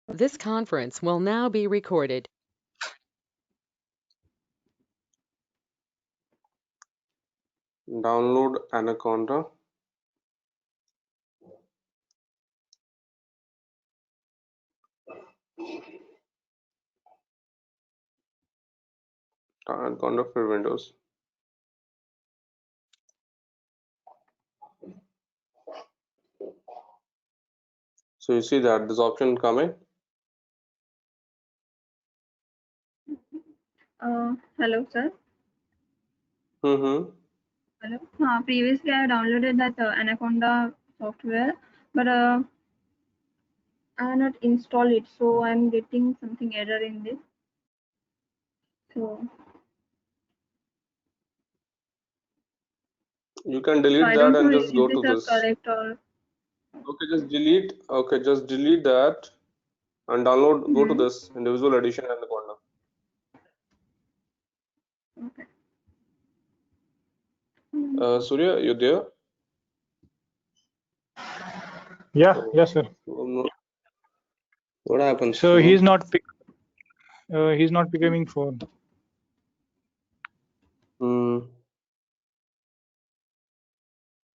This conference will now be recorded. Download Anaconda. Anaconda for Windows. So you see that this option coming. Hello, sir. Mm-hmm. Hello. Previously, I downloaded that Anaconda software, but I have not installed it, so I'm getting something error in this. So You can delete I that don't know and if just go to this is this. correct or. Okay, just delete. Okay, just delete that and download. Go to this individual edition Anaconda. Okay. Surya, you there? Yeah, Oh, yes, sir. what happened? So he's not picking phone.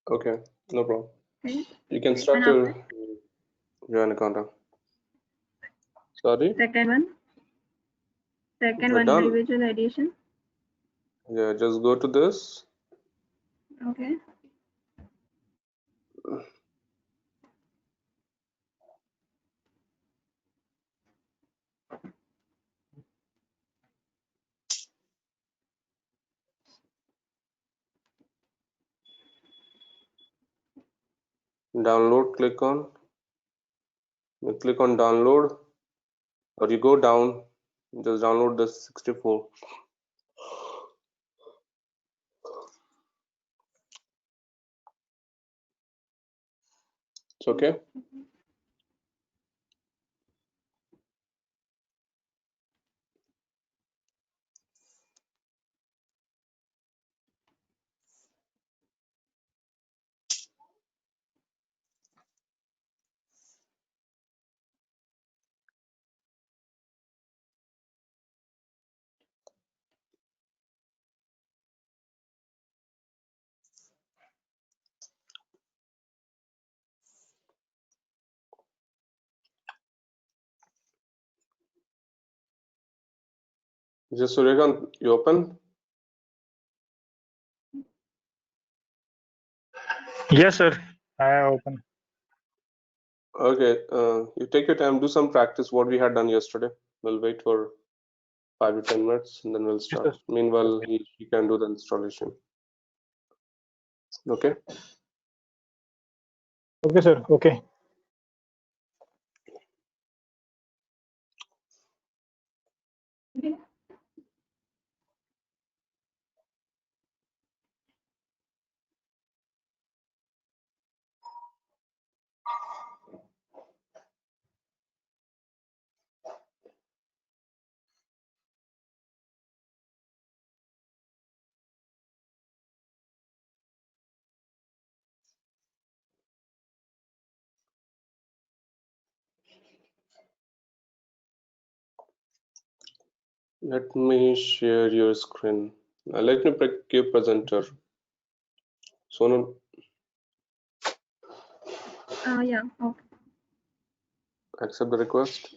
Okay, no problem. Okay. You can start your Anaconda. Sorry? Second one. Second We're one, done. individual edition. Yeah, just go to this. Okay. Download, click on. You click on download, or you go down, just download the 64. It's okay. Just Suryakant, you open? Yes, sir. I open. Okay, you take your time, do some practice what we had done yesterday. We'll wait for 5 to 10 minutes and then we'll Yes, start. sir. Meanwhile, he can do the installation. Okay. Okay, sir. Okay. Let me share your screen. Let me pick your presenter. Sonal, Yeah. Okay. accept the request.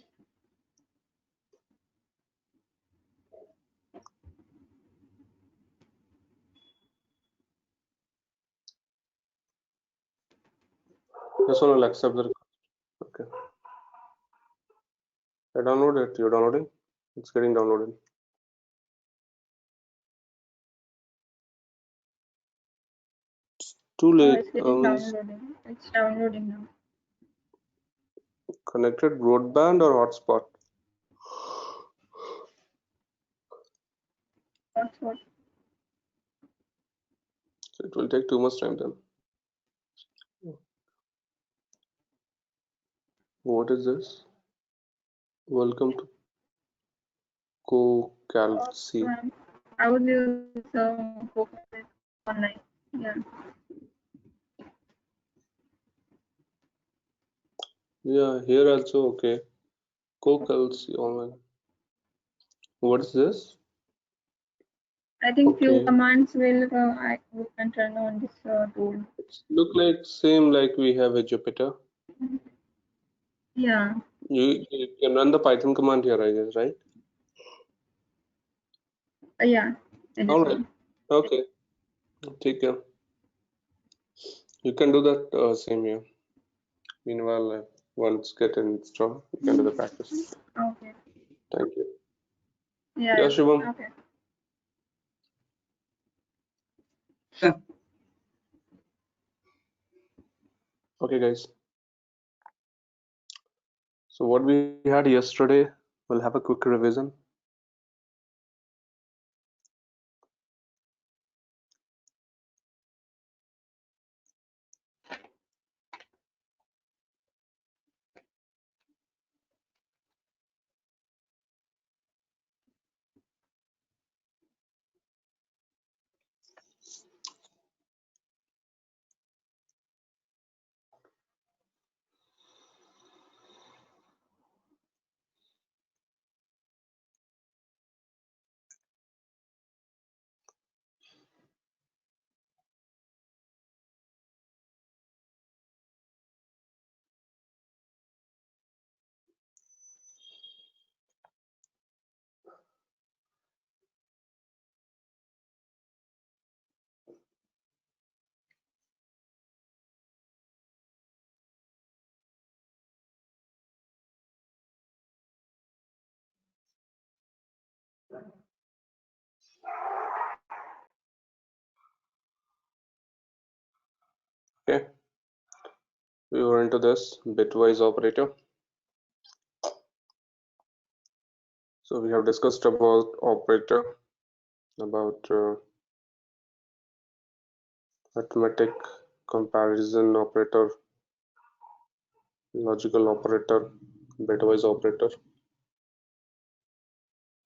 Yes, Sonal, accept the request. Okay. I download it. You're downloading? It's getting downloaded. Too late. It's getting downloaded. It's downloading now. Connected broadband or hotspot? Hotspot. So it will take too much time then. What is this? Welcome to CoCalC. I would use online. Yeah. Yeah, here also okay. Co-calci online. What is this? I think few Okay. commands will we can turn on this tool. It's look like same like we have a Jupyter. Yeah. You can run the Python command here, I guess, right? Yeah. I just All saw. right. Okay. Take care. You can do that same here. Meanwhile, once get installed, you can do the practice. Okay. Thank you. Yeah. Yeah, Shubham. Okay. Okay, guys. So what we had yesterday, we'll have a quick revision. Okay. We were into this bitwise operator. So we have discussed about operator, about arithmetic, comparison operator, logical operator, bitwise operator.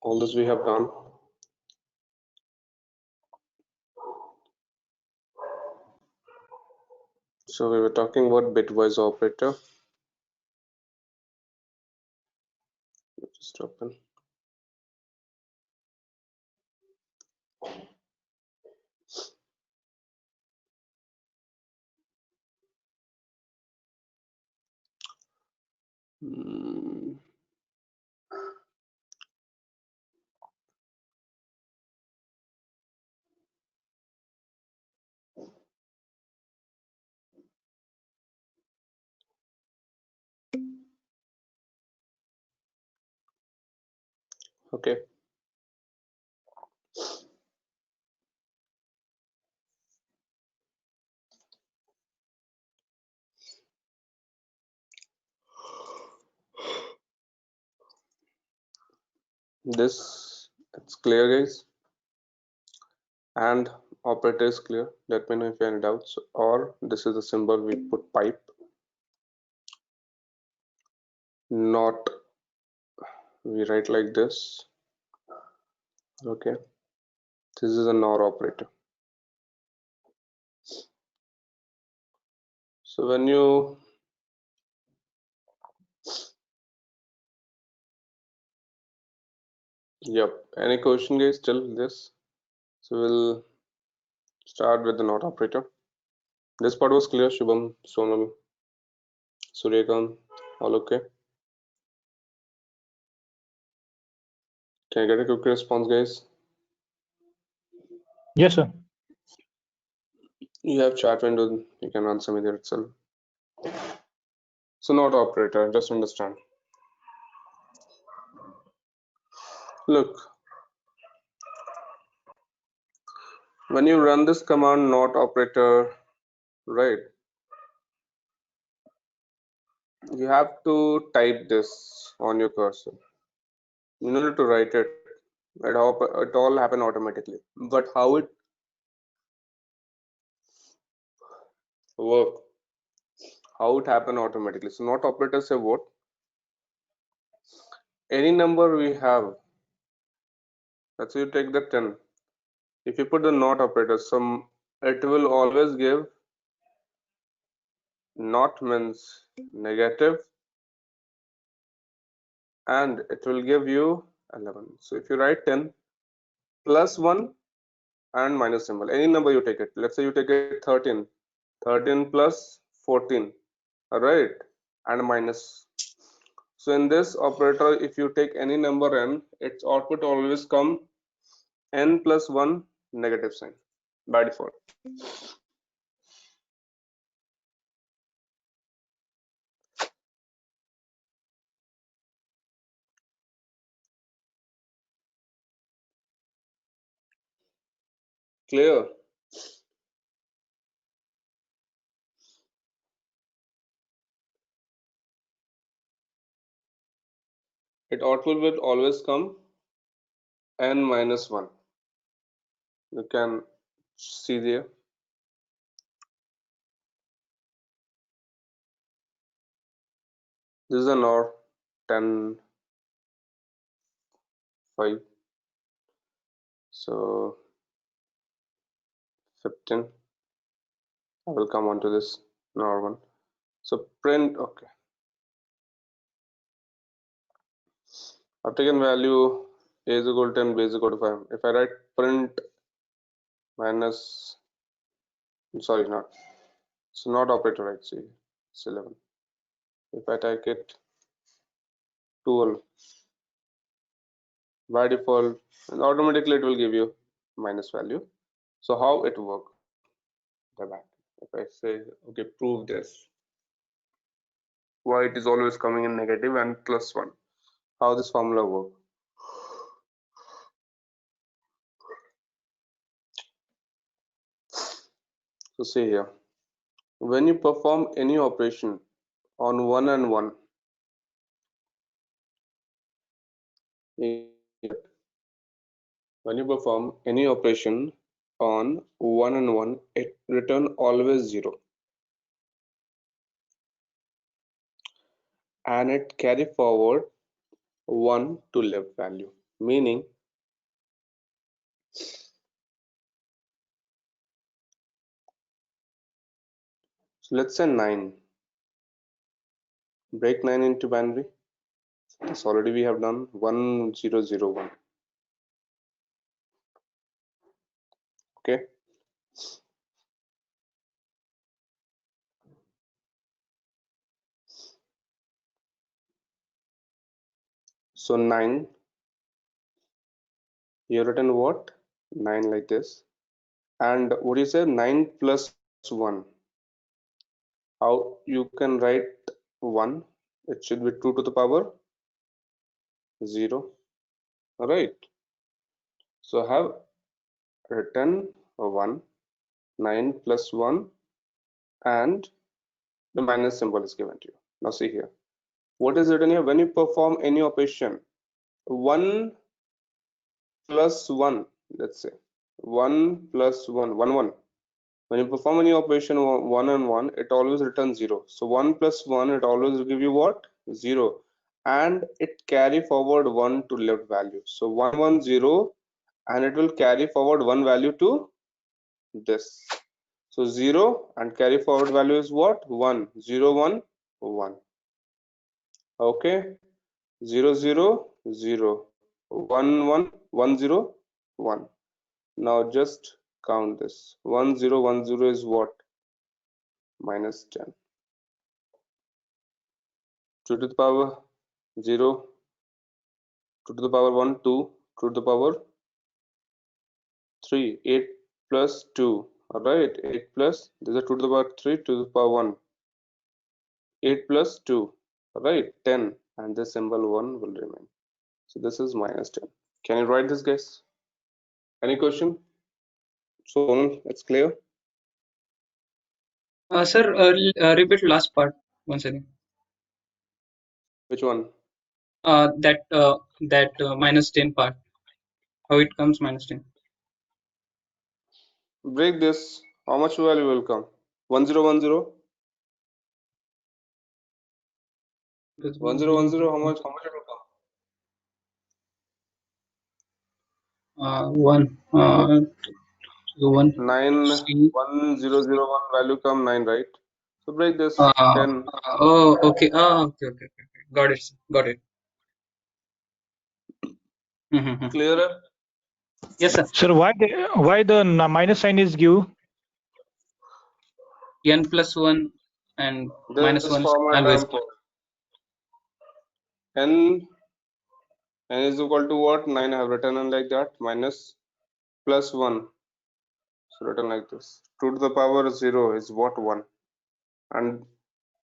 All this we have done. So we were talking about bitwise operator. Just open. Hmm. Okay. This it's clear, guys. And operator is clear. Let me know if you have any doubts. Or this is the symbol we put pipe. Not we write like this. Okay. This is a NOR operator. So when you any question, guys, till this? So we'll start with the NOT operator. This part was clear, Shubham, Sonal, Suryakant, all okay? Can I get a quick response, guys? Yes, sir. You have chat window, you can answer me there itself. So NOT operator, just understand. Look, when you run this command NOT operator, right, you have to type this on your cursor. You don't need to write it. It all happen automatically. But how it work? How it happen automatically? So NOT operator say what? Any number we have, let's say you take the 10. If you put the NOT operator, it will always give NOT means negative and it will give you 11. So if you write 10 plus 1 and minus symbol, any number you take it, let's say you take it 13, 13 plus 14, all right, and minus. So in this operator, if you take any number n, its output always come n plus 1 negative sign by default. Clear? It output will always come n minus 1. You can see there. This is an OR 10, 5. So 15. I will come on to this NOR one. So print, okay. I've taken value a is equal to 10, b is equal to 5. If I write print minus, sorry, not, so not operator, right? See, it's 11. If I take it 12, by default, and automatically it will give you minus value. So how it work? The back. If I say, okay, prove this, why it is always coming in negative and plus 1. How this formula work? So see here, when you perform any operation on 1 and 1, when you perform any operation on 1 and 1, it return always 0 and it carry forward 1 to left value, meaning so let's say 9, break 9 into binary. This already we have done 1001. Okay, so 9, you written what? 9 like this, and what do you say? 9 plus 1. How you can write 1? It should be 2 to the power 0. All right. So I have written 1, 9 plus 1, and the minus symbol is given to you. Now see here. What is written here? When you perform any operation, 1 plus 1, let's say 1 plus 1, 1, 1. When you perform any operation 1 and 1, it always returns 0. So 1 plus 1, it always will give you what? 0. And it carry forward 1 to left value. So 1, 1, 0, and it will carry forward 1 value to this. So 0 and carry forward value is what? 1. 0, 1, 1. Okay. 0, 0, 0. 1, 1, 1, 0, 1. Now just count this. 1, 0, 1, 0 is what? Minus 10. 2 to the power 0, 2 to the power 1, 2, 2 to the power 3, 8 plus 2. Alright, 8 plus, this is 2 to the power 3 to the power 1. 8 plus 2, right, 10, and this symbol 1 will remain. So this is minus 10. Can you write this, guys? Any question? So it's clear. Sir, repeat last part once again. Which one? That minus 10 part. How it comes minus 10? Break this. How much value will come? 1010. 1010. How much it will come? 1. 1. 91001 value come 9, right? So break this 10. Oh, okay. Okay. Got it. Got it. Clearer? Yes, sir. Sir, why the minus sign is given? N plus 1 and minus This 1 is format always I'm put. N is equal to what? 9 I have written in like that. Minus plus 1. So written like this. 2 to the power 0 is what? 1. And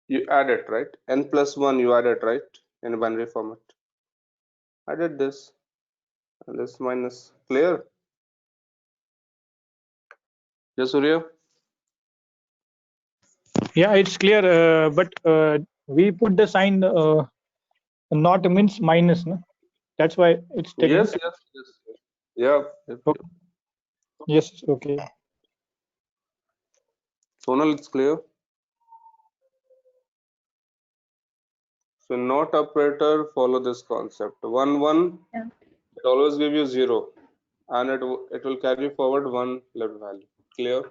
you add it, right? N plus 1 you add it, right? In binary format. I did this. And this minus. Clear? Yes, Surya? Yeah, it's clear. But we put the sign not means minus, no? That's why it's taken. Yes. Yeah. Okay. Yes. Okay. Sonal, it's clear. So not operator follow this concept. 1 1 Yeah. it always give you 0 and it will carry forward 1 left value. Clear?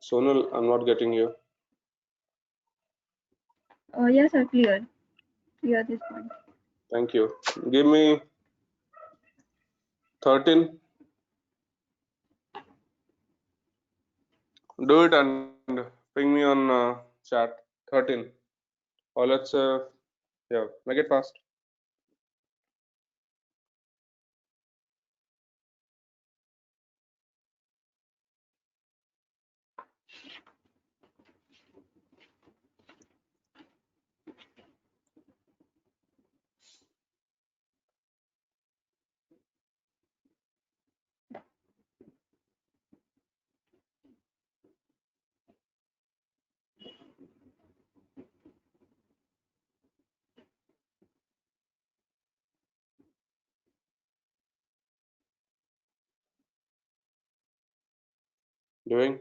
Sonal, I'm not getting you. Yes, sir. Clear this point. Thank you. Give me 13. Do it and ping me on chat. 13. Or let's yeah, make it fast. Doing?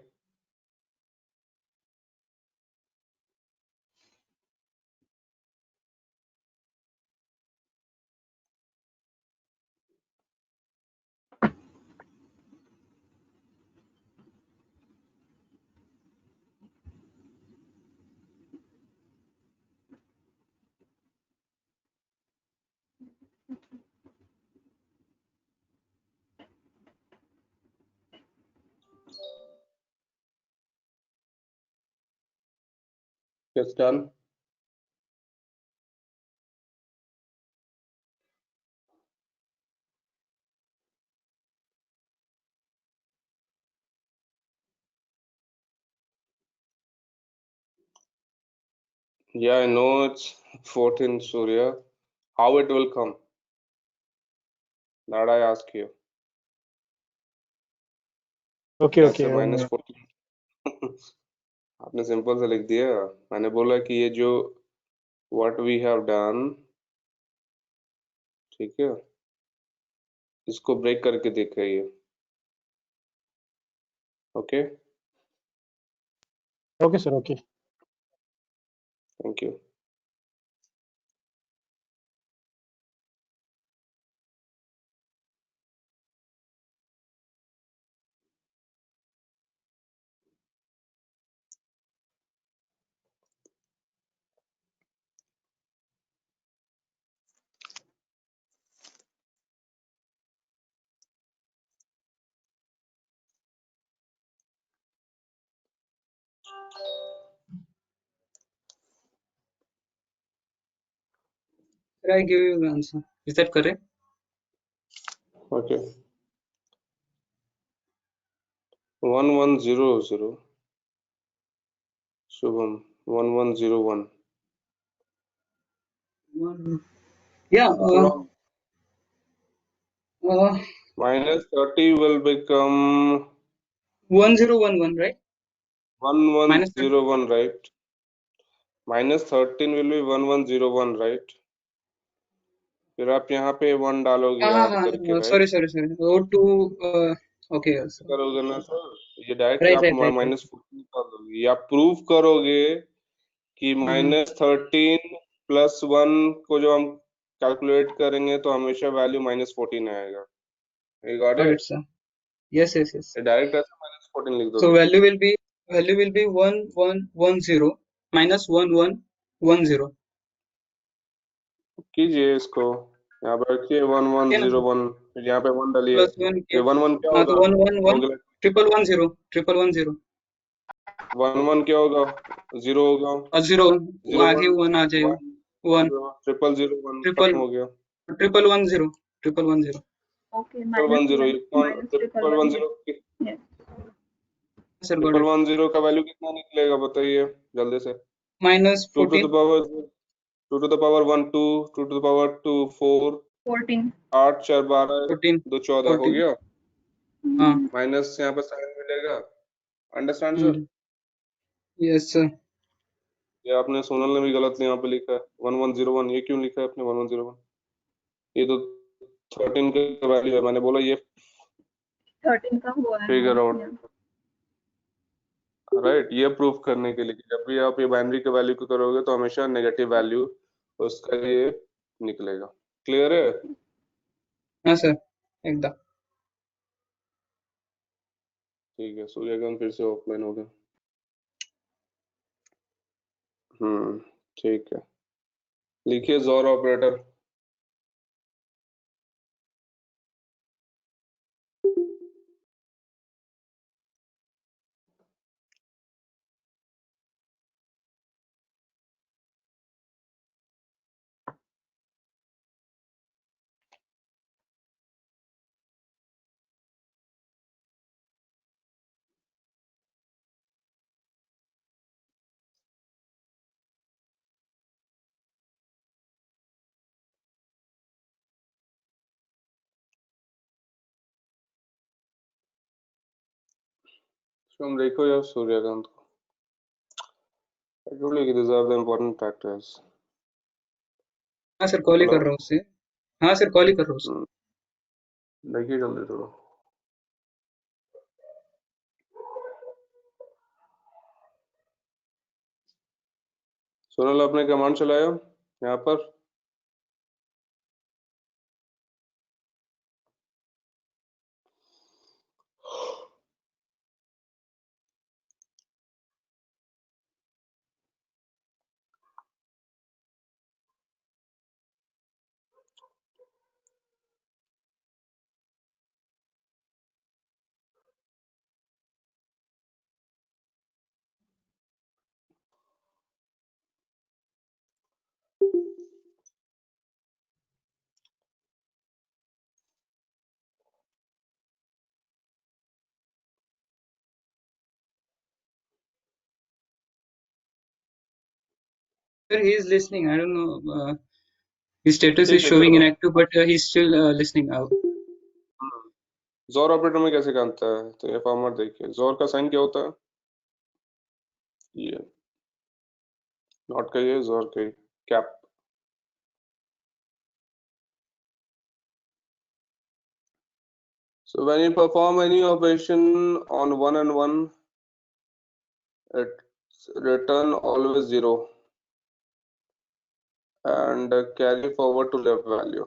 It's done. Yeah, I know it's 14, Surya. How it will come? That I ask you. Okay. कैसे minus 14? आपने simple से लिख दिया. मैंने बोला कि ये जो what we have done, ठीक है, इसको ब्रेक करके दिखाइए. Okay? Okay, sir. Okay. Thank you. Sir, I give you the answer. Is that correct? Okay. 1100. Shubham. 1101. Yeah. It's wrong. Minus 30 will become 1011, right? 1101, right? Minus 13 will be 1101, right? फिर आप यहाँ पे 1 डालोगे ऐड करके, Sorry. Right? Go to okay. So, करोगे ना sir, ये direct right. आप माइनस 14 कर दोगे या प्रूव करोगे कि माइनस 13 प्लस 1 को जो हम कैलकुलेट करेंगे तो हमेशा वैल्यू माइनस 14 आएगा. You got Got it? it, sir. Yes. Direct ऐसे माइनस 14 लिख So दोगे. value will be 1110 minus 1110. कीजिए इसको, यहाँ पे रखिए 1101, फिर यहाँ पे 1 डालिए, प्लस 1 ये किया। 11 क्या हाँ होगा? तो 111 होगा 1110 1110 11 क्या होगा? 0 होगा, और 0 0 आगे 1 1 आ जाएगा 1 1 0 0 1 ट्रिपल खत्म हो गया। 1110 1110 Okay, minus 1 0 1 ये कौन minus triple 1 0 yes. Sir got triple it 1 0 का वैल्यू कितना निकलेगा बताइए जल्दी से? Minus 2 to the 14 power 2 to the power 1 2 2 to the power 2 4 14. 8 4 12 14 2 14 हो 14 गया। हाँ माइनस यहाँ पे साइन मिलेगा। Understand sir? यस सर ये आपने सोनल ने भी गलत यहाँ पे लिखा है 1101, ये क्यों लिखा है आपने 1101? ये तो 13 का वैल्यू है, मैंने बोला ये 13 का हुआ है फिगर ना? Out, right. ये प्रूव करने के लिए कि जब भी आप ये बाइनरी के वैल्यू को करोगे तो हमेशा नेगेटिव वैल्यू उसका ये निकलेगा। क्लियर है? हाँ सर एकदम ठीक है, सूर्यकांत फिर से ऑफलाइन हो गया। ठीक है, लिखिए ज़ोर ऑपरेटर। हम देखो यार सूर्यकांत को, I told you these are the important factors. हाँ सर कॉल ही हेलो, कर रहा हूँ उससे हाँ सर कॉल ही कर रहा हूँ उससे देखिए जल्दी थोड़ा। सोनल आपने कमांड चलाया यहाँ पर? Sir, he is listening. I don't know. His status is ठीक है showing चलो। inactive, but he's still listening out. जोर ऑपरेटर में कैसे काम होता है? तो ये फॉर्मेट देखिए, जोर का साइन क्या होता है? ये नॉट का ये, जोर का ये, cap. So when you perform any operation on 1 and 1, it's return always 0 and carry forward to left value.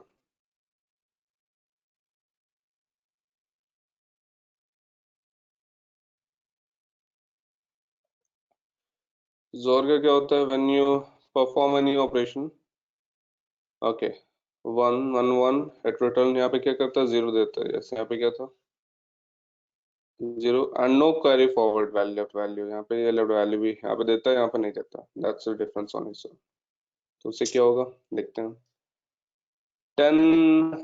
जोर का क्या होता है? When you perform any operation, okay, 1 1 1, it return यहाँ पे क्या करता है? 0 देता है। जैसे यहाँ पे क्या था? 0 and no carry forward value, left value। यहाँ पे ये लेफ्ट वैल्यू भी यहाँ पे देता है, यहाँ पे नहीं देता। That's the difference on it। तो उससे क्या होगा देखते हैं। 10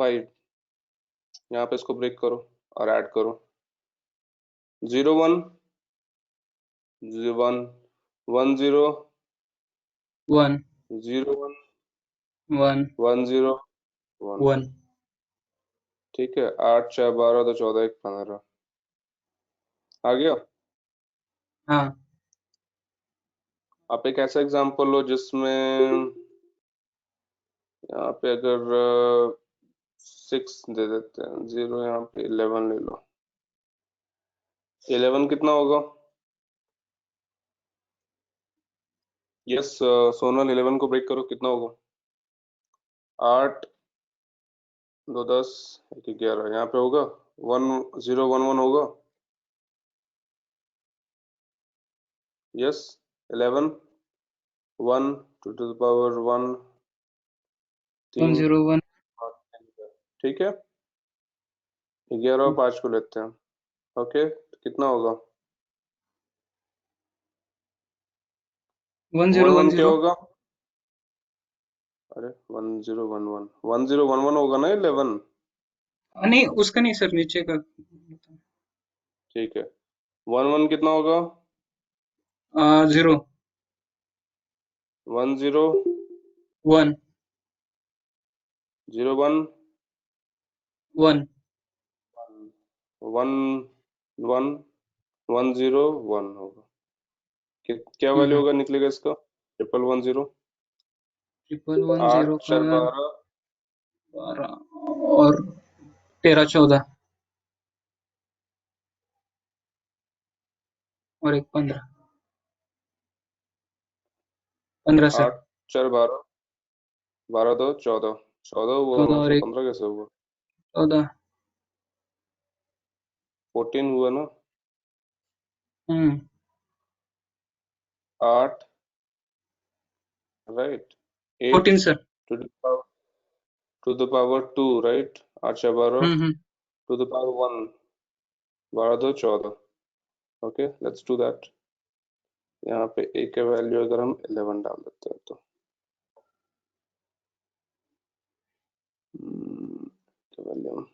5, यहाँ पे इसको ब्रेक करो और ऐड करो। 0 1 1 1 0 1 0 1 1 1 0 1। 1 ठीक है, 8 4 12 2 14 1 15 आ गया। हाँ आप एक ऐसा एग्जांपल लो जिसमें यहाँ पे अगर 6 दे देते हैं, 0 यहाँ पे 11 ले लो। 11 कितना होगा? यस सोनल, 11 को ब्रेक करो, कितना होगा? 8 2 10 1 11, यहाँ पे होगा 1 0 1 1 होगा। यस 11 1 2 to the power 1 3 101 ठीक है 11 और 5 को लेते हैं ओके कितना होगा 11 क्या 1010 होगा अरे 1011 1011 होगा ना 11 नहीं उसका नहीं सर, नीचे का। ठीक है 11 कितना होगा 0 1 0 1 0 1 1 1 1 1 0 1 होगा क्या वैल्यू होगा निकलेगा इसका 1110 1110 8 का 4 12 12 और 13 14 और एक 15 सर 8 4 12 12 2 14 14 हुआ 14 ना और तो एक 15 कैसे हुआ 14। 14 हुआ ना 8 right 8 14 sir. to the power 2 right 8 4 12 to the power 1 12 2 14 okay let's do that यहाँ पे a का वैल्यू अगर हम 11 डाल देते हैं तो क्या वैल्यू हम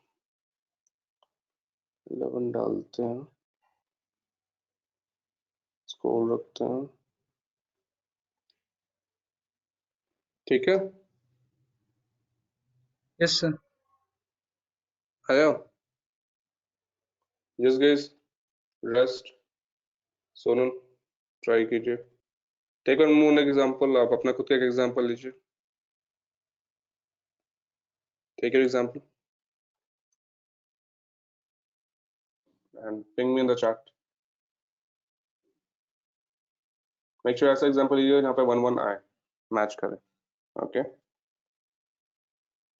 11 डालते हैं स्क्रॉल रखते हैं ठीक है यस सर। आया yes guys rest Sonal try कीजिए टेक वन मोर एग्जांपल आप अपना खुद का एक एग्जांपल लीजिए take your example and ping me in the chat make sure ऐसा एग्जांपल लीजिए जहाँ पे 1 1 आए मैच करे ओके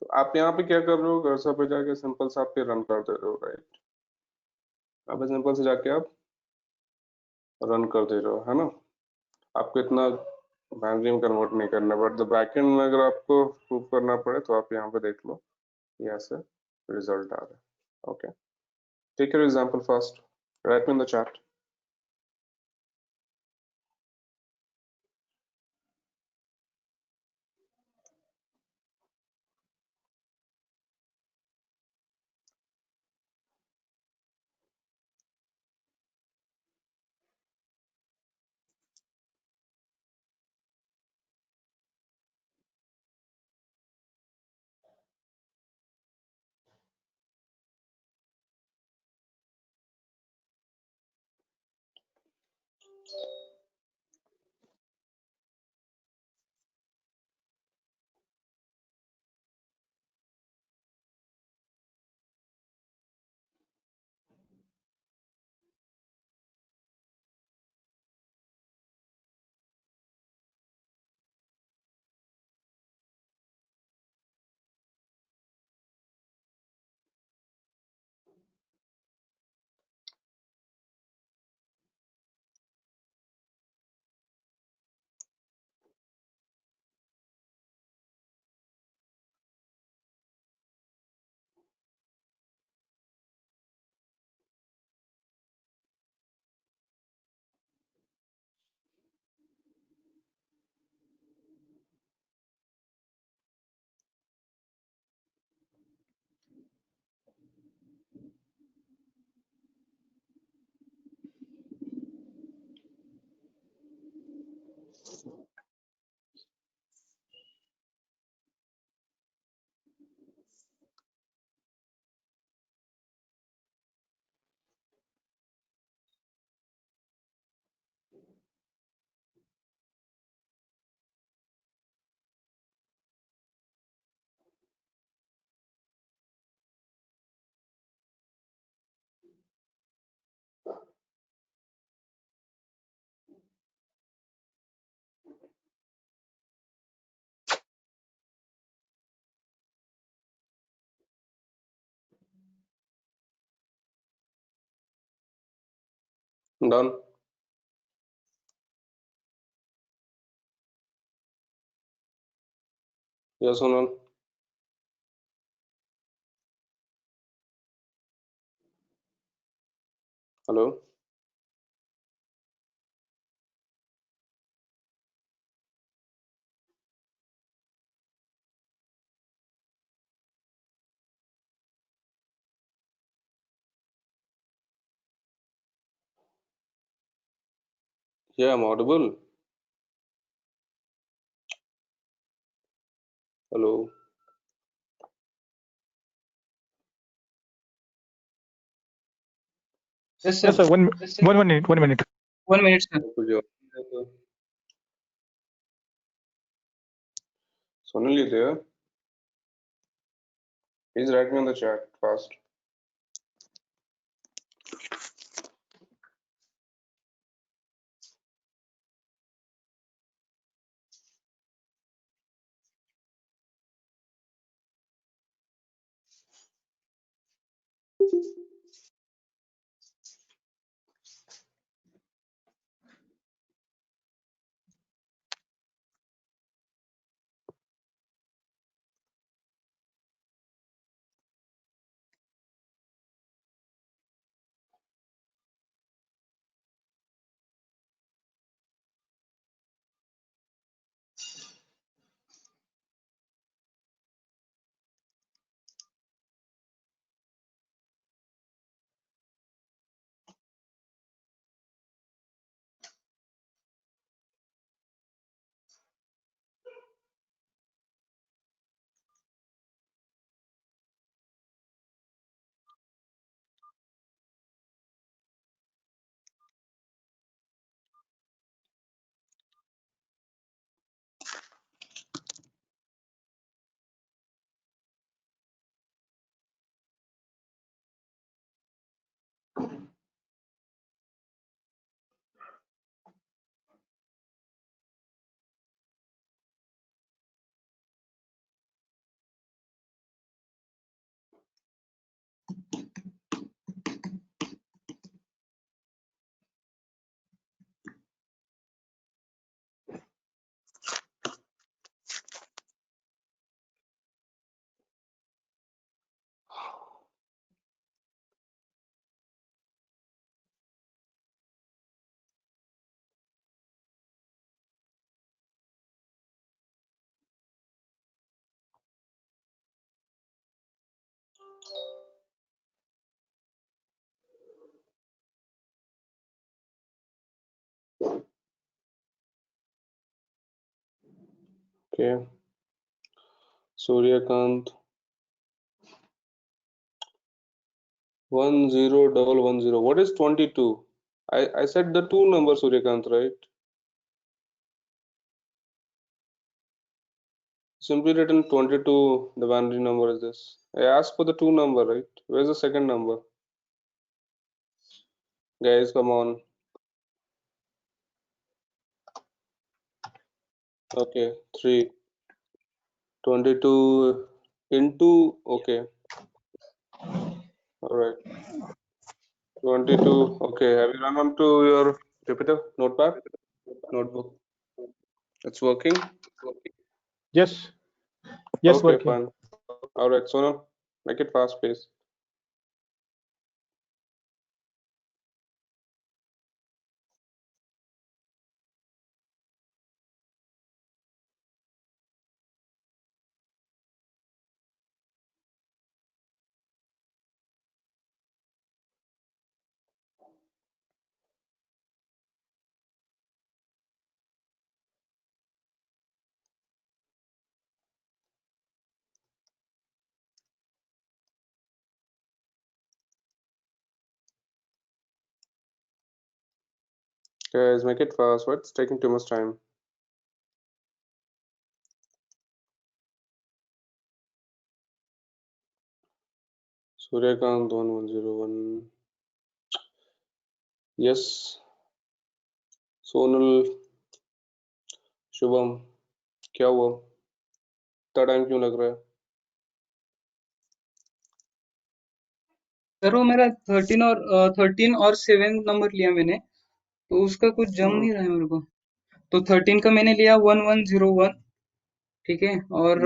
तो आप यहाँ पे क्या कर रहे हो कर्सर पे जाके सिंपल सा आपके रन कर दे रहे हो राइट यहाँ पे सिंपल से जाके आप रन कर दे रहे हो है ना आपको इतना बाइनरी में कन्वर्ट नहीं करना बट द बैकएंड में अगर आपको प्रूव करना पड़े तो आप यहाँ पे देख लो ये ऐसे रिजल्ट आ रहा है okay take your example first right me in the chat done Yes, Sonal. Hello. Yeah, I'm audible. Hello. Yes, Yes, sir. sir. One minute. 1 minute. 1 minute, sir. Could you- Sonal, you there? Please write me on the chat fast. Okay. Suryakant 10110. What is 22? I said the two number, Suryakant, right? Simply written 22, the binary number is this. I asked for the two number, right? Where's the second number? Guys, come on. Okay, 3. 22 into, okay, all right. 22, okay. Have you run on to your Jupyter notepad? Notebook. It's working? Yes. Yes, Okay, working. fine. All right, Sonal, make it fast, please. Guys, make it fast. What's taking too much time? Suryakant 1101. Yes. Sonal Shubham क्या हुआ इतना time क्यों लग रहा है sir वो मेरा 13 और 7 नंबर लिया मैंने, तो उसका कुछ जम नहीं रहा है मेरे को। तो 13 का मैंने लिया 1101, ठीक है, और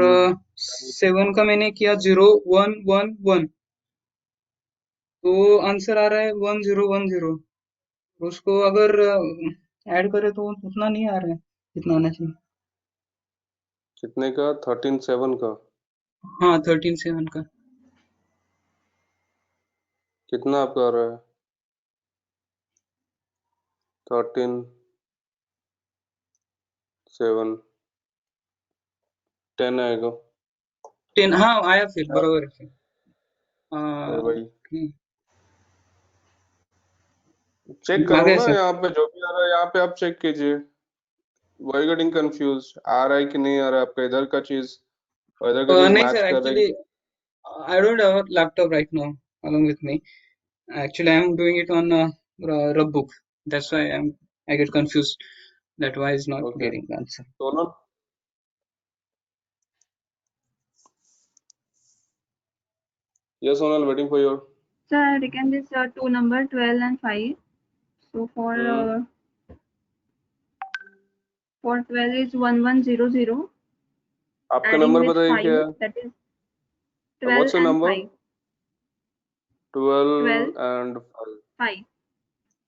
7 का मैंने किया 0 1 1 1, तो आंसर आ रहा है 1010। उसको अगर ऐड करें तो उतना नहीं आ रहा है जितना आना चाहिए। कितने का? 13 7 का? हाँ 13 7 का। कितना आपका आ रहा है? 13 7 10 आएगा। 10, हाँ आया, फिर बराबर है फिर। भाई ओके, चेक आ करो गया ना, सर। यहाँ पे जो भी आ रहा है यहाँ पे आप चेक कीजिए। Y getting confuse? आ रहा है कि नहीं आ रहा है आपका इधर का चीज और इधर का चीज नहीं मैच सर, कर रहा है एक्चुअली कि I don't have a laptop right now along with me. Actually, I'm doing it on Rubbook. That's why I get confused. That why is not okay getting the answer. Sonal? Yes Sonal, waiting for your. So I have taken this two number 12 and 5. So for 12 is 1100. आपका Adding number with बताइए 5, क्या है? that is 12 what's your and number? 5. 12 12 and 5? 5.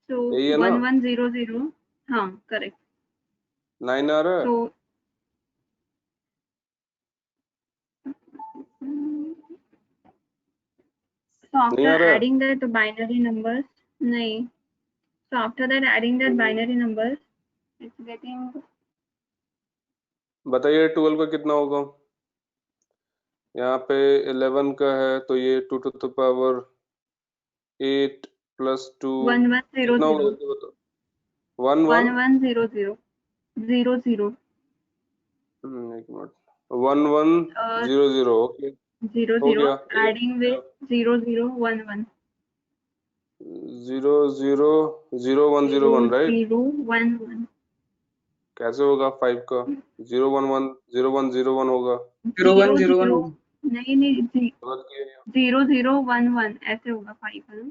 So यही है ना? 1100. हाँ correct. 9 आ रहा है? So so नहीं after आ रहा है? adding that binary numbers, nahi. So after that adding that binary numbers, it's getting बताइए 12 का कितना होगा? यहाँ पे 11 का है तो ये 2 to the power 8 plus 2 कितना होगा 1100. जल्दी बताओ। 1 1 1100. 00. एक मिनट। 1 1 0 0 ओके 0 हो 0. गया। Adding with 0 0 1 1. 0 0 0 1 0 1 राइट? 0 1 1. कैसे होगा 5 का? 0 1 1 0 1 0 1 होगा। 01 0 01 0. नहीं नहीं गलत किए हैं। 0 0 1 1 ऐसे होगा 5 है ना?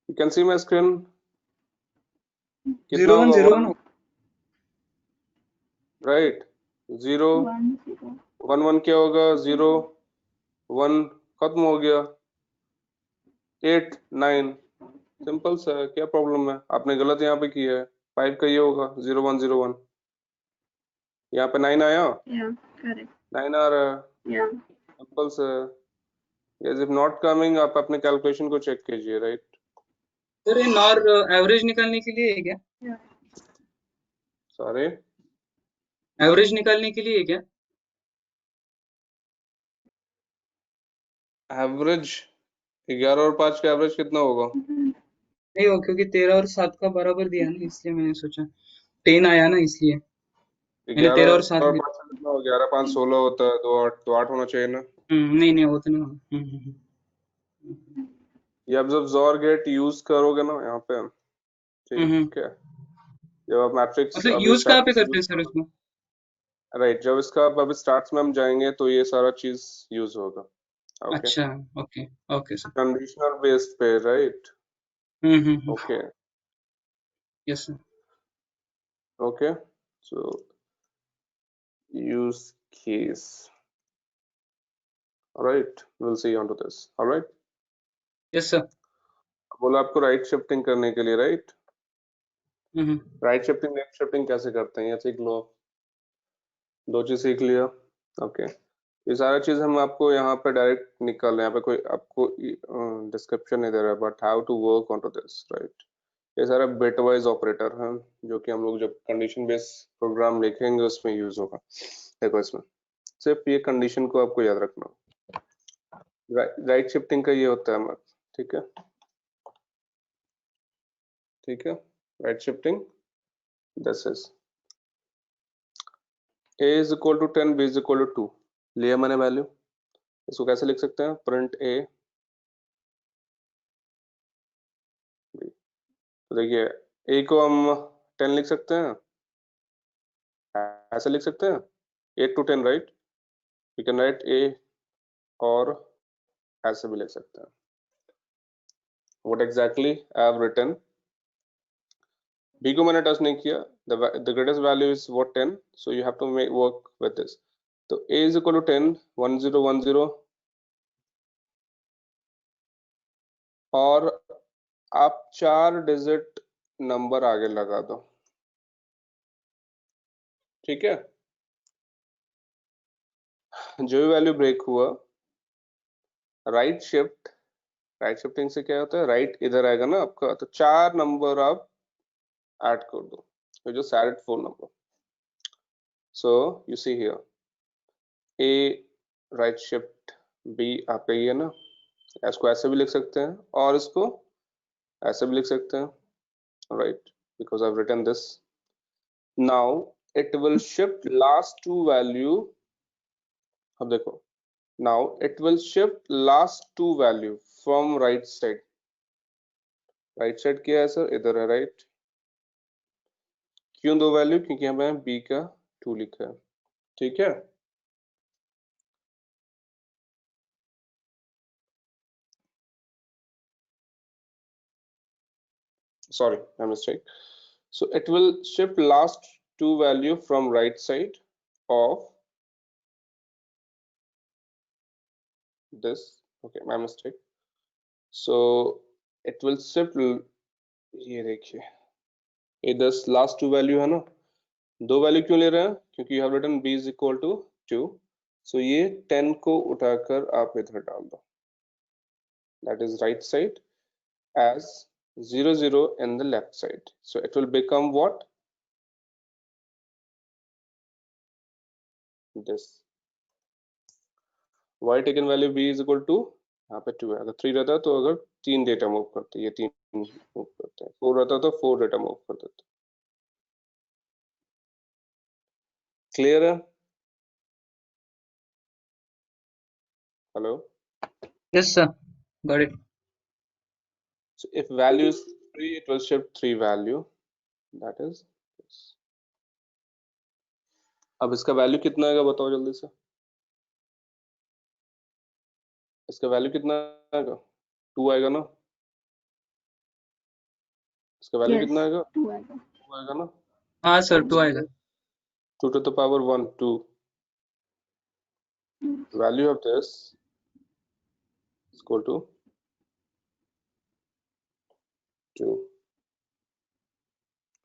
You can see my screen? कितना 01 होगा 01 1 राइट? 0 1 0. 1 1 क्या होगा? 0 1 खत्म हो गया। 8 9 सिंपल सा है, क्या प्रॉब्लम है? आपने गलत यहाँ पे किया है। 5 का ये होगा 0 1 0 1। यहाँ पे 9 आया? Yeah, correct. 9 आ रहा है, Yeah. सिंपल सा है। Yes, if not coming, आप अपने कैलकुलेशन को चेक कीजिए राइट। सर, ये नॉर एवरेज निकालने के लिए है क्या? Yeah. सारे एवरेज निकालने के लिए है क्या? एवरेज 11 और 5 का एवरेज कितना होगा? नहीं हो, क्योंकि 13 और 7 का बराबर दिया ना, इसलिए मैंने सोचा 10 आया ना, इसलिए मैंने 13 और 7 11 और लिया। 5 का कितना होगा? 11 5 16 होता है, तो 8 होना चाहिए ना। नहीं नहीं, वो तो नहीं होगा। ये अब जब जोर गेट यूज करोगे ना यहाँ पे, ठीक है, जब आप मैट्रिक्स मतलब अभी यूज कहाँ स्टार्ट पे में करते यूज हैं सर करोगे इसको? राइट, जब इसका अभी स्टार्ट्स में हम जाएंगे तो ये सारा चीज यूज होगा। ओके, अच्छा, okay okay sir. Conditional based पे right. Okay yes sir. Okay, so use case, alright, we'll see onto this, alright। Yes sir. बोला आपको राइट शिफ्टिंग करने के लिए right. Hmm right shifting left shifting कैसे करते हैं ये सीख लो। दो चीज सीख लिया। ओके, ये सारा चीज हम आपको यहाँ पे डायरेक्ट निकाल रहे हैं, यहाँ पे कोई आपको डिस्क्रिप्शन नहीं दे रहा है, but how to work on to this right. ये सारा बिट वाइज ऑपरेटर है जो कि हम लोग जब कंडीशन बेस्ड प्रोग्राम लिखेंगे उसमें यूज होगा। देखो इसमें सिर्फ ये कंडीशन को आपको याद रखना। राइट शिफ्टिंग का ये होता है हमारा, ठीक है ठीक है। Right shifting this is a is equal to 10, b is equal to 2 लिया मैंने वैल्यू। इसको कैसे लिख सकते हैं? प्रिंट a, तो देखिए a को हम 10 लिख सकते हैं, ऐसे लिख सकते हैं 8 to 10 right. You can write a और ऐसे भी लिख सकते हैं। What exactly I have written, b को मैंने टच नहीं किया, the greatest value is what 10, so you have to work with this. तो a is equal to 10 1 0 1 0 और आप 4 डिजिट नंबर आगे लगा दो, ठीक है। जो भी वैल्यू ब्रेक हुआ, राइट शिफ्टिंग से क्या होता है, राइट इधर आएगा ना आपका, तो 4 नंबर आप ऐड कर दो, you just added 4 number. So you see here a right shift b आपका ये है ना, इसको ऐसे भी लिख सकते हैं और इसको ऐसे भी लिख सकते हैं, right, because I've written this. Now it will shift last two value. अब देखो, now it will shift last two value from right side. right side क्या है सर, इधर है right. क्यों दो वैल्यू, क्योंकि यहाँ पे b का 2 लिखा है, ठीक है। Sorry, my mistake. So it will shift last two value from right side of this. Okay, my mistake. So it will shift, ये देखिए, ये 10 last two value है ना, दो वैल्यू क्यों ले रहे हैं, क्योंकि you have written b is equal to 2, so ये 10 को उठाकर आप इधर डाल दो, that is right side, as 0 0 in the left side, so it will become what, this. y taken value b is equal to, यहाँ पे 2 है, अगर 3 रहता तो अगर 3 डेटा मूव करते, ये 3 मूव करते हैं, 4 रहता तो 4 डेटा मूव कर देते। क्लियर है? Hello? Yes, sir. Got it. So if value is 3, it will shift 3 value, that is this. अब इसका वैल्यू कितना आएगा बताओ जल्दी से, इसका वैल्यू कितना आएगा, 2 आएगा ना, इसका वैल्यू Yes, कितना आएगा, 2 आएगा. 2 आएगा ना, हाँ सर 2 आएगा. 2 to the power 1 2. Value of this is equal to 2.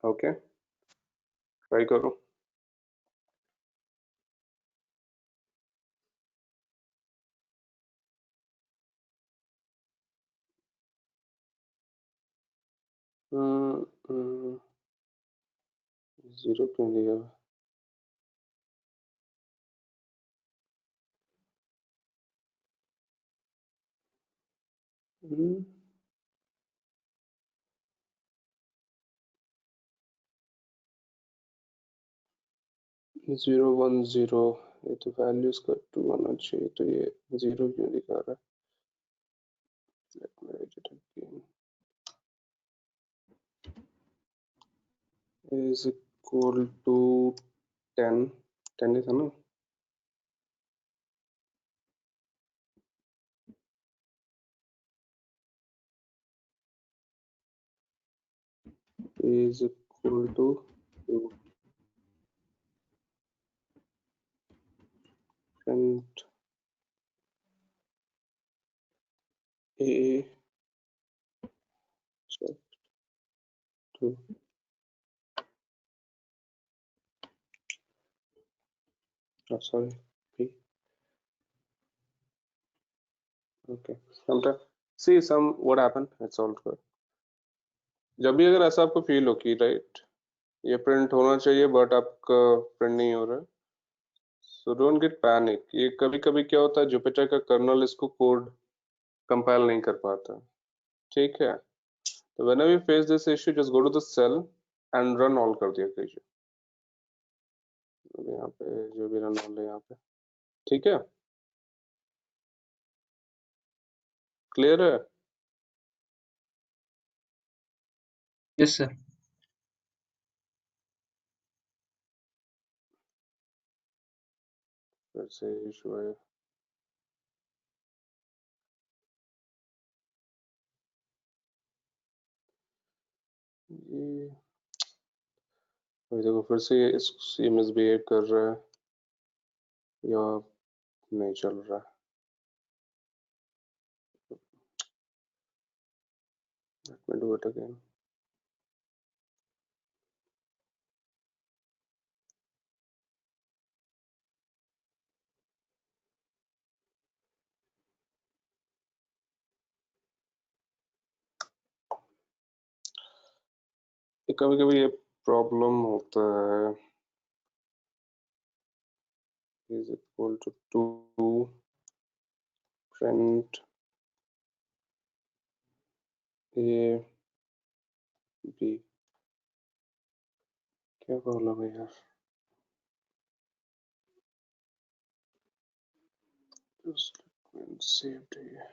Okay, try करो। जीरो क्यों दिया, हम्म 0 1 0, ये तो वैल्यू इसका 2 आना चाहिए, तो ये 0 क्यों दिखा रहा है, let me write it again, is equal to 10 10 ही था ना, is equal to 2 and a shift to, oh sorry, b, okay, sometimes see some what happened, it's all good। जब भी अगर ऐसा आपको फील हो कि राइट ये प्रिंट होना चाहिए बट आपका प्रिंट नहीं हो रहा है, सो डोंट गेट पैनिक, ये कभी कभी क्या होता है, जुपिटर का कर्नल इसको कोड कंपाइल नहीं कर पाता, ठीक है। तो whenever you face this issue, just go to the cell and run all कर दिया कीजिए, यहाँ पे जो भी रन ऑल है यहाँ पे, ठीक है, क्लियर है। Yes sir. फिर से इशू है, ये अभी देखो फिर से ये मिसबिहेव कर रहा है या नहीं चल रहा है। Let me do it again. कभी कभी ये प्रॉब्लम होता है। is equal to 2 print a b। क्या प्रॉब्लम है यार? saved है।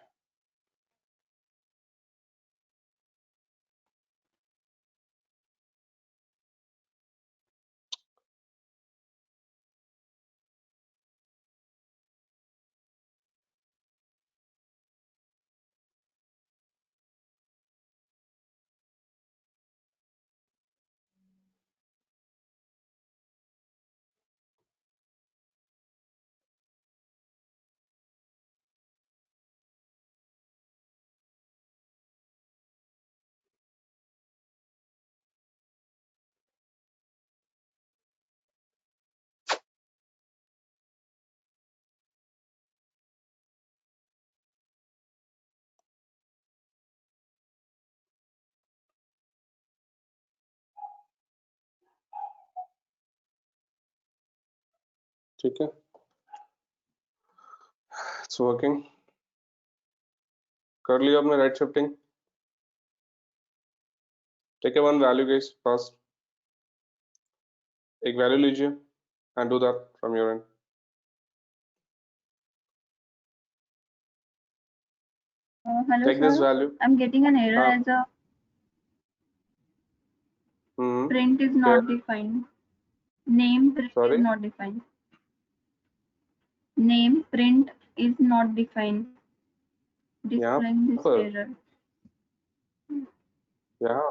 ठीक है, इट्स वर्किंग। कर लिया आपने right shifting? Take one value guys first, एक वैल्यू लीजिए and do that from your and. Hello, take this sir. Value. I'm getting an error हाँ। as a print is क्या? not defined. Name print Sorry? is not defined. Name print is not defined. यहाँ Displaying this पर error. यहाँ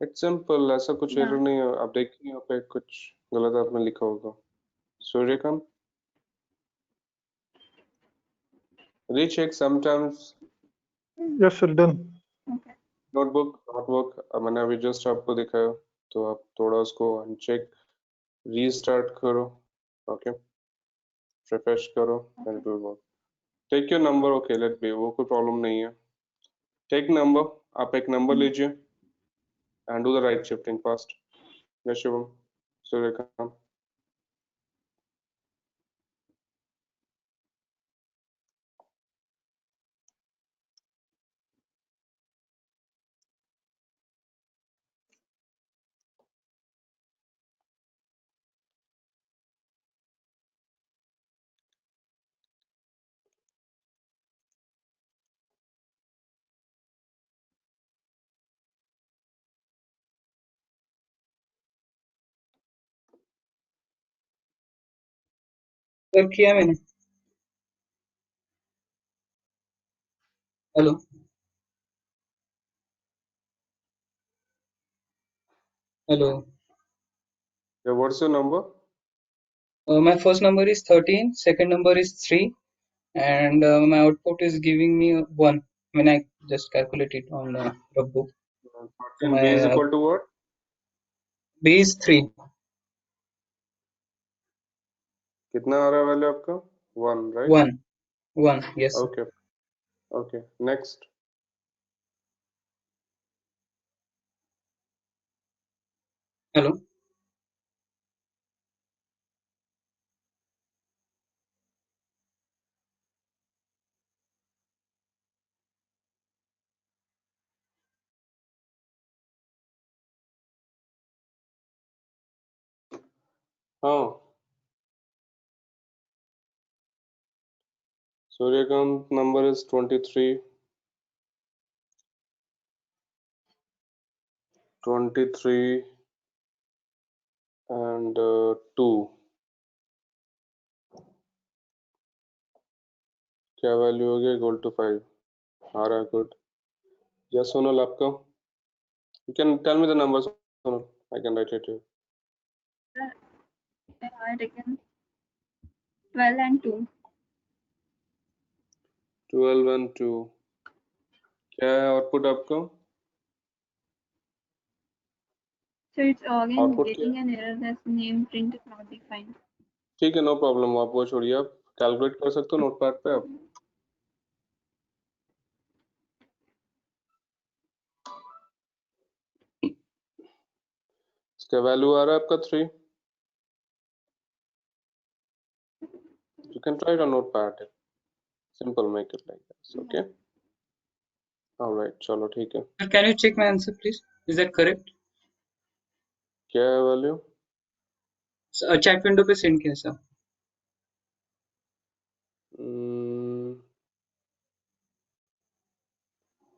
it's simple, ऐसा कुछ Yeah. Error नहीं है। आप देखिए यहाँ पे कुछ गलत आपने लिखा होगा। Suryakant, recheck sometimes Yes, sir. Done. Okay. Notebook मैंने अभी जस्ट आपको दिखाया, तो आप थोड़ा उसको अनचेक रीस्टार्ट करो, ओके, रिफ्रेश करो and it will work. Take your number, okay let B, वो कोई प्रॉब्लम नहीं है। टेक नंबर, आप एक नंबर लीजिए and do the right shifting fast. Yes Shivam, Suryakant. Sir किया मैंने। Hello hello. What's your number? My first number is 13, second number is 3, and my output is giving me 1 when I just calculate it on the book. So my b is equal to what? B is 3. कितना आ रहा है value आपका? 1, right? 1, yes sir. Okay okay, next. Hello. हाँ, Suryakant number is 23 and 2। क्या value हो गया? Equal to 5 आ रहा है। गुड। यस सोनल, आपका? You can tell me the numbers. I can write it here. I taken 12 and 2. 12 and 2. क्या है आउटपुट आपका? So it's again Output getting an error that's name print is not defined. ठीक है, no problem, आप वो छोड़िए, आप calculate कर सकते हो नोटपैड पे आप। इसका वैल्यू आ रहा है आपका 3। You can try it on notepad. Simple, make it like this. Okay. All right. चलो ठीक है। Sir, can you check my answer, please? Is that correct? क्या है वैल्यू? चैट विंडो पे सेंड किया सर।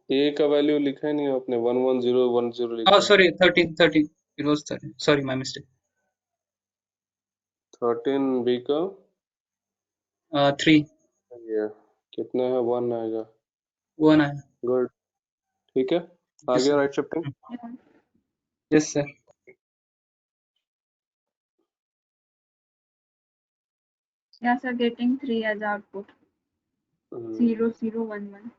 ए का वैल्यू लिखा ही नहीं है आपने, 11010 लिखा Oh, है। sorry, 13. It was 13. Sorry, my mistake. 13 B का 3. ये कितना है? 1 आएगा। 1 आया। गुड, ठीक है। आ Yes, गया sir. Right shifting? Yeah. Yes, sir. Yeah, sir, getting 3 as output. 0 0 1 1.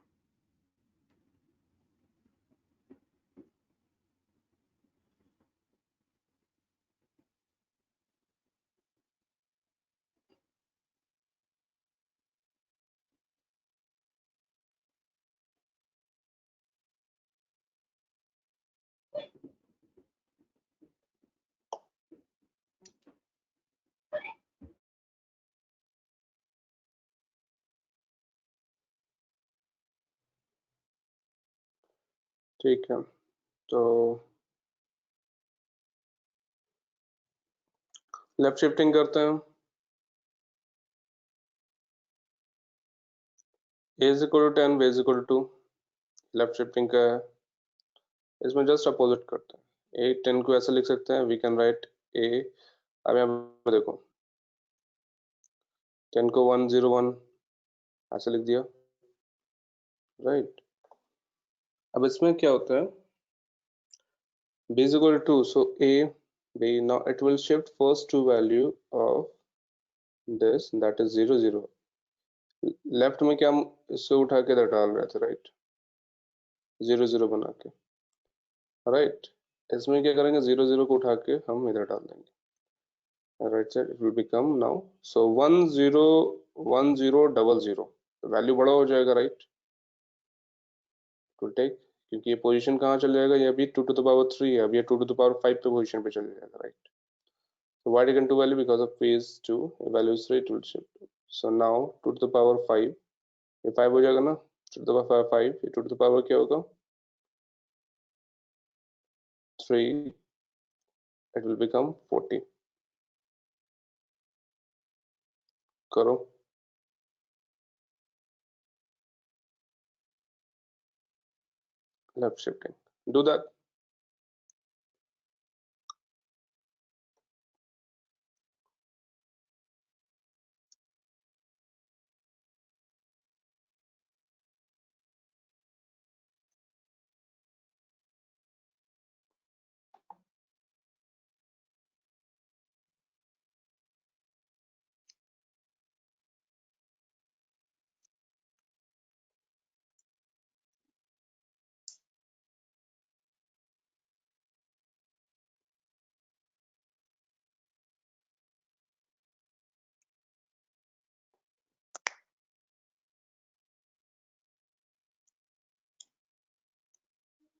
ठीक है, तो लेफ्ट शिफ्टिंग करते हैं। a is equal to 10, b is equal to 2। Left shifting का है, इसमें जस्ट अपोजिट करते हैं। a 10 को ऐसे लिख सकते हैं, वी कैन राइट a। अब यहाँ पे देखो, 10 को 101 ऐसे लिख दिया, राइट। अब इसमें क्या होता है, b is equal to 2, so a b, now it will shift first two value of this, that is 0 0। Left में क्या हम इससे उठा के इधर डाल रहे थे, राइट, 0 0 बना के, राइट। इसमें क्या करेंगे, 0 0 को उठा के हम इधर डाल देंगे, right side it will become now, so 1 0 1 0 0 0, value बड़ा हो जाएगा, राइट, टू टेक, क्योंकि ये पोजीशन कहाँ चल जाएगा, ये अभी 2 to the power 3 है, अब ये 2 to the power 5 पे पोजीशन पे चल जाएगा, right. So why taken 2 value? Because of phase 2 value is 3, it will shift. So now 2 to the power 5, ये 5 हो जाएगा ना, 2 to the power 5, ये 2 to the power क्या होगा, 3, it will become 40। करो, left shifting, do that।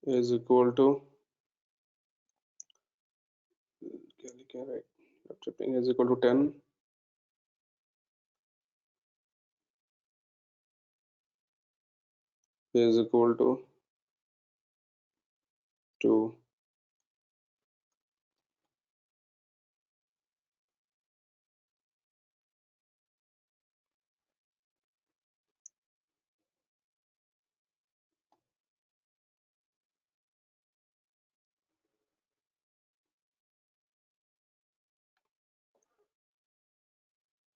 is equal to, क्या लिखे हैं, right, left shifting is equal to 10, is equal to 2,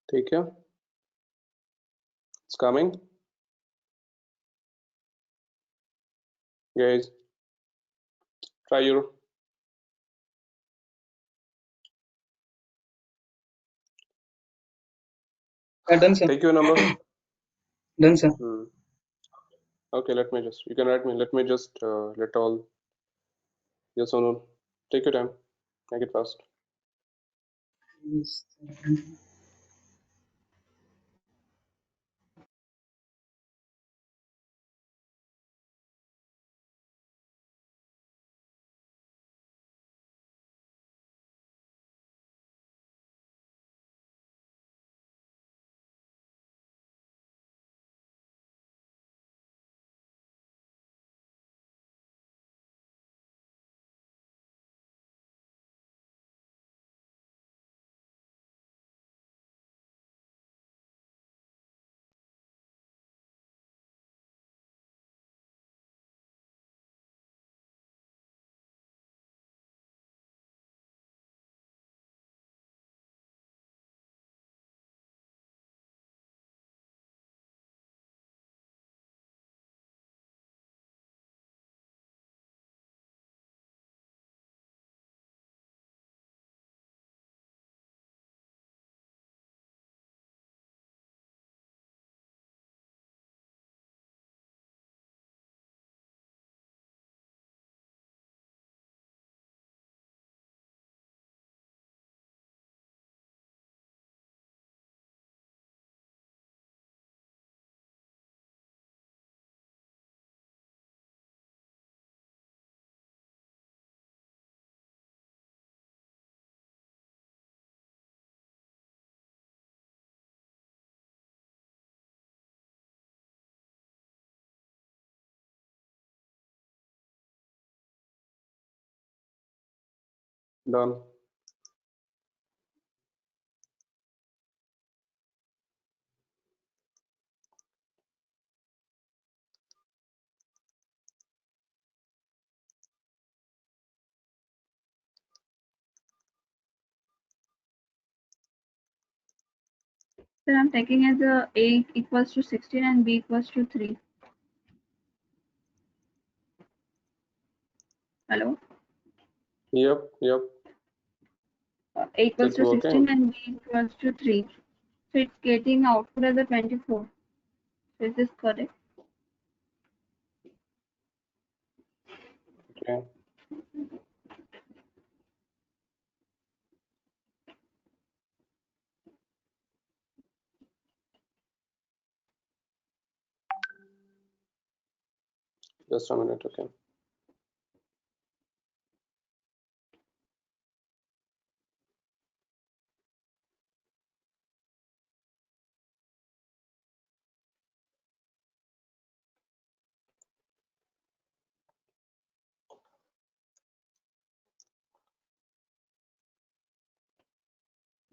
ठीक है, it's coming guys। Try your. Done, sir. Take your number. Done, sir. Okay, let me just. You can write me. Let me just let all. Yes or no. Take your time. Make it fast. Yes. Done. Sir, I'm taking as A equals to 16 and B equals to 3. Hello? Yep. Yep. A equals It's to 16 working. and B equals to 3. So it's getting output as a 24. So is this correct? Okay. Just a minute. Okay.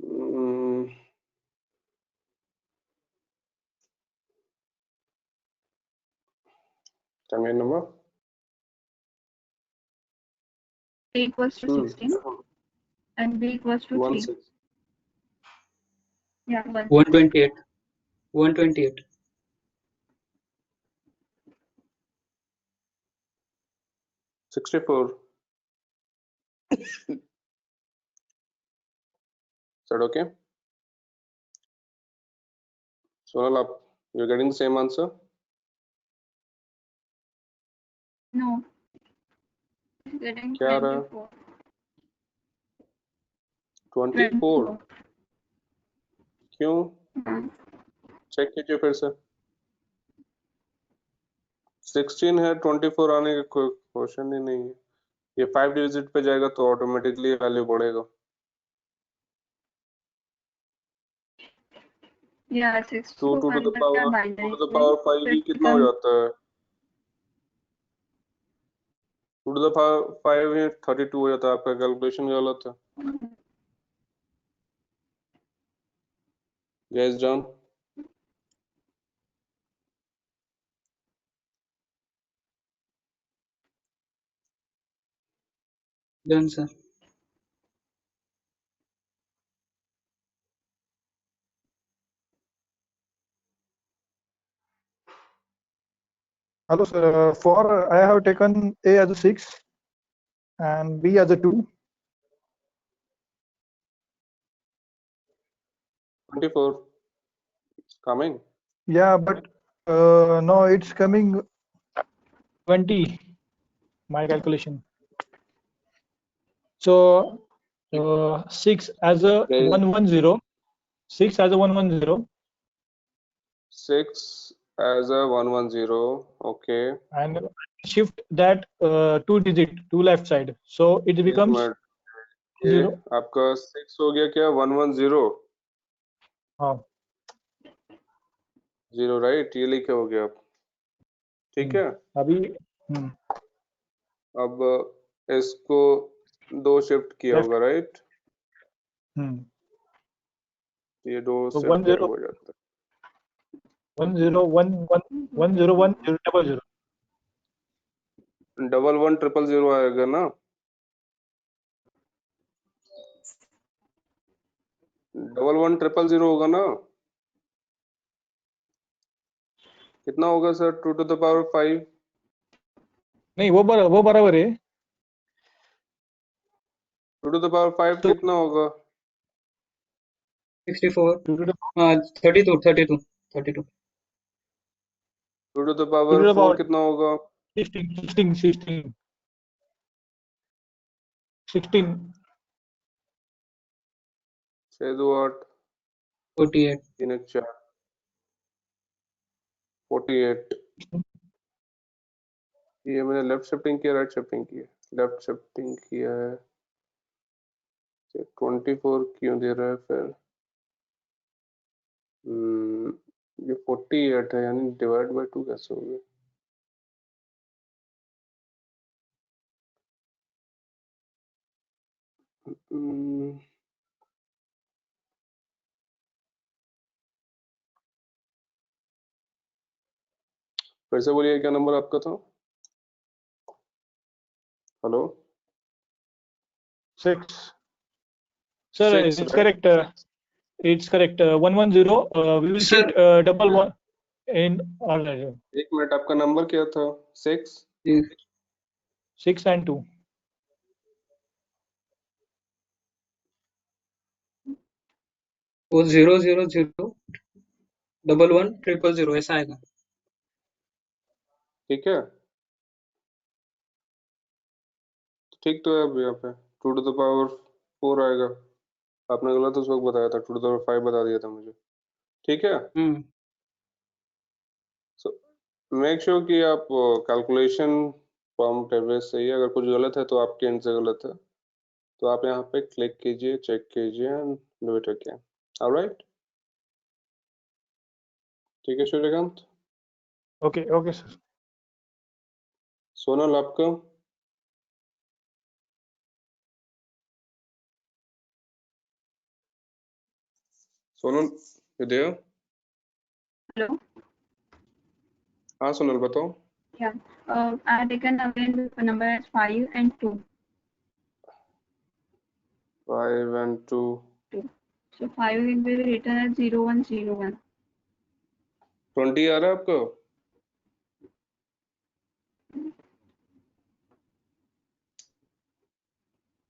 Mm, tell me a number. A equals to 16 and B equals to 3. 16. Yeah, 1. 128. 128. 64. Is that okay? Sonal, you're getting the same answer? No. It's getting क्या आ रहा है? 24. 24. क्यों? हाँ. Check कीजिए फिर से. 16 है, 24 आने का कोई क्वेश्चन ही नहीं है. ये 5 डिजिट पे जाएगा तो ऑटोमेटिकली वैल्यू बढ़ेगा. Yeah, 6 2 to to the convert power binary 5 so भी it कितना हो becomes जाता है? 2 टू द पावर 5 ही 32 हो जाता है. आपका कैलकुलेशन गलत है. Guys done? Done, sir. Hello, sir. For I have taken A as a 6 and B as a 2. 24 it's coming. Yeah, but no, it's coming 20. My calculation. So 6 as a There is 110. 6 as a 110, 6 as a 110. Okay. and shift that 2 left side. So it एक becomes minute, ये 0. आपका 6 हो गया क्या? 110 हाँ 0 right, ये लिखे हो गया आप, ठीक है। अभी अब इसको 2 शिफ्ट किया लेफ्ट होगा राइट, ये 2 तो शिफ्ट किया हो जाता 1011000. है। 11100 आएगा ना, 11100 होगा ना, कितना होगा सर? 2 to the power 5, नहीं वो बराबर है. 2 to the power 5 तो कितना होगा? 64 2 to the 32 2 to the power 4 कितना होगा? 16. 6 2 8 48 3 1 4 48। ये मैंने लेफ्ट शिफ्टिंग किया, राइट शिफ्टिंग किया? लेफ्ट शिफ्टिंग किया है। 24 क्यों दे रहा है फिर? ये 48 है, यानी डिवाइड बाय 2 कैसे हो गया? फिर से बोलिए, क्या नंबर आपका था? Hello 6. Sir, 6 it's right. correct. It's correct. 110. We will sir shift double one in all. एक मिनट, आपका नंबर क्या था? 6 6 and 2. वो 0001100 ऐसा आएगा। ठीक है, ठीक तो है। अब यहाँ पे 2 to the power 4 आएगा। आपने गलत उस वक्त बताया था, 2 to the power 5 बता दिया था मुझे, ठीक है। सो मेक श्योर कि आप कैलकुलेशन फॉर्म टेबल सही है। अगर कुछ गलत है तो आपके एंड से गलत है, तो आप यहाँ पे क्लिक कीजिए, चेक कीजिए and do it again. Alright, ठीक है सूर्यकांत। Okay, sir. सोनल आपका? Sonal you there? Hello. हाँ सोनल बताओ। Yeah. I have taken again the number as 5 and 2. 5 and 2। 2. So 5 will be written as 0101. 20 आ रहा है आपको?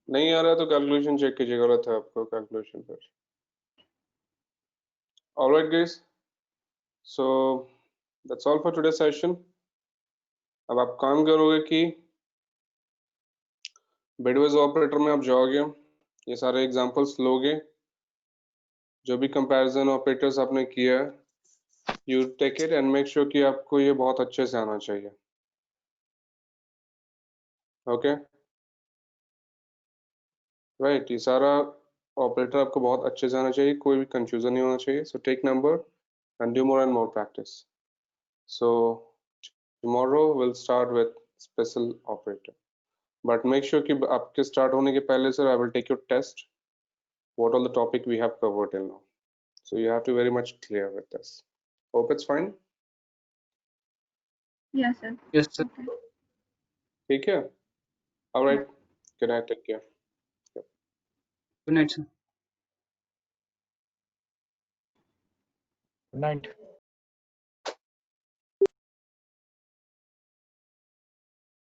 नहीं आ रहा है तो कैलकुलेशन चेक कीजिए, गलत है आपको कैलकुलेशन पर। Alright guys, so that's all for today session. अब आप काम करोगे कि बिटवाइज ऑपरेटर में आप जाओगे, ये सारे एग्जांपल्स लोगे, जो भी कंपैरिजन ऑपरेटर्स आपने किया है, you take it and make sure कि आपको ये बहुत अच्छे से आना चाहिए। ओके राइट, ये सारा ऑपरेटर आपको बहुत अच्छे से आना चाहिए, कोई भी कंफ्यूजन नहीं होना चाहिए। So take number and do more and more practice. So tomorrow will start with special operator, but make sure कि आपके स्टार्ट होने के पहले sir I will take your test, what all the topic we have covered till now. So you have to very much clear with this. Hope it's fine. Yes, sir. Yes, sir. Okay. ठीक है? All right. Good night. Take care. Good night, sir. Good night.